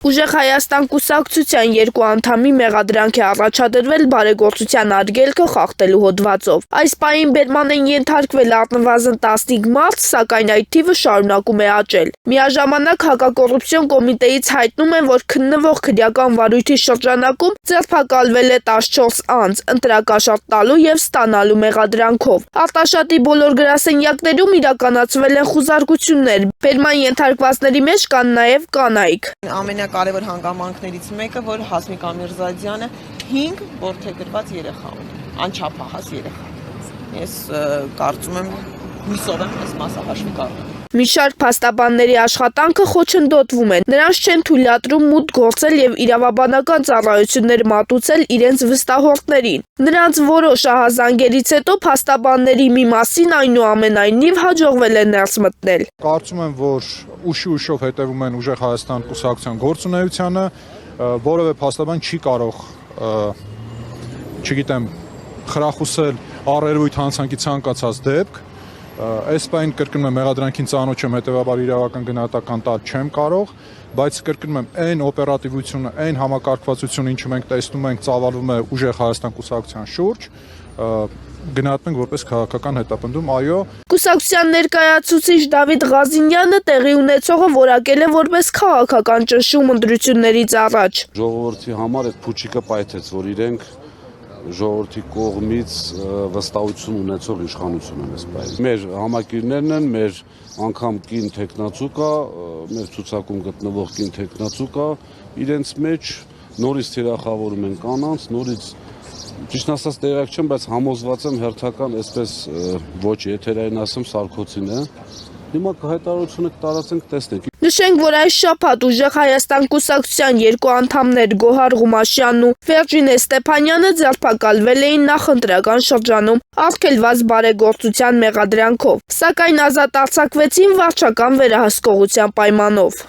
Ուժեղ Հայաստան կուսակցության երկու անդամի մեղադրանք է առաջադրվել բարեգործության արգելքը խախտելու հոդվածով։ Այս պահին բերման են ենթարկվել առնվազն 15 մարդ, սակայն այդ թիվը շարունակում է աճել։ Միաժամանակ հակակոռուպցիոն կոմիտեից հայտնում են, որ քննվող քրեական վարույթի շրջանակում ձերբակալվել է 14 անձ, ընտրակաշառք տալու եւ ստանալու մեղադրանքով։ Արտաշատի բոլոր գրասենյակներում իրականացվել են խուզարկություններ։ Բերման ենթարկվածների մեջ կան նաեւ կանայք։ Ամենակարևոր հանգամանքներից մեկը, որ Հասմիկ Ամիրզադյանը 5 որդեգրված երեխա ունի, անչափահաս երեխա։ Ես կարծում եմ, հույսով եմ, այս մասը հաշվի կառնում։ Մի շարք փաստաբանների աշխատանքը խոչընդոտվում է։ Նրանց չեն թույլատրում մուտք գործել եւ իրավաբանական ծառայություններ մատուցել իրենց վստահորդներին։ Նրանց որոշ ահազանգերից հետո փաստաբանների մի մասին այնուամենայնիվ հաջողվել է ներս մտնել։ Կարծում եմ, որ ուշով հետևում են Ուժեղ Հայաստան կուսակցության գործունեությանը, որևէ փաստաբան չի կարող, չգիտեմ, խրախուսել առերևույթ հանցանքի ցանկացած դեպք։ Այս պայն կրկնում եմ, մեղադրանքին ծանոթ չեմ, հետևաբար իրավական գնահատական տալ չեմ կարող, բայց կրկնում եմ, այն օպերատիվությունը, այն համակարգվածությունը, ինչը մենք տեսնում ենք, ծավալվում է Ուժեղ Հայաստան կուսակցության շուրջ, գնահատում ենք որպես քաղաքական հետապնդում, այո։ Կուսակցության ներկայացուցիչ Դավիթ Ղազինյանը տեղի ունեցողը որակել է որպես քաղաքական ճնշում ընտրություններից առաջ։ Ժողովրդի համար այդ փուչիկը պայթեց, որ իրենք ժողովրդի կողմից վստահություն ունեցող իշխանություն են ասպայել։ Մեր համակիրներն են, մեր անգամ կին տեխնացու կա, մեր ցուցակում գտնվող կին տեխնացու կա, իրենց մեջ նորից թիրախավորում են կանանց, նորից ճիշտ ասած տեղյակ չեմ, բայց համոզված եմ հերթական այսպես ոչ եթերային ասեմ Սարգսին է։ Հիմա հայտարարությունը կտարածենք, տեսնենք։ Նշենք, որ այս շաբաթ Ուժեղ Հայաստան կուսակցության երկու անդամներ Գոհար Ղումաշյանն ու Վերջինե Ստեփանյանը ձերբակալվել էին նախընտրական շրջանում արգելված բարեգործության մեղադրանքով, սակայն ազատ արձակվեցին վարչական վերահսկողության պայմանով։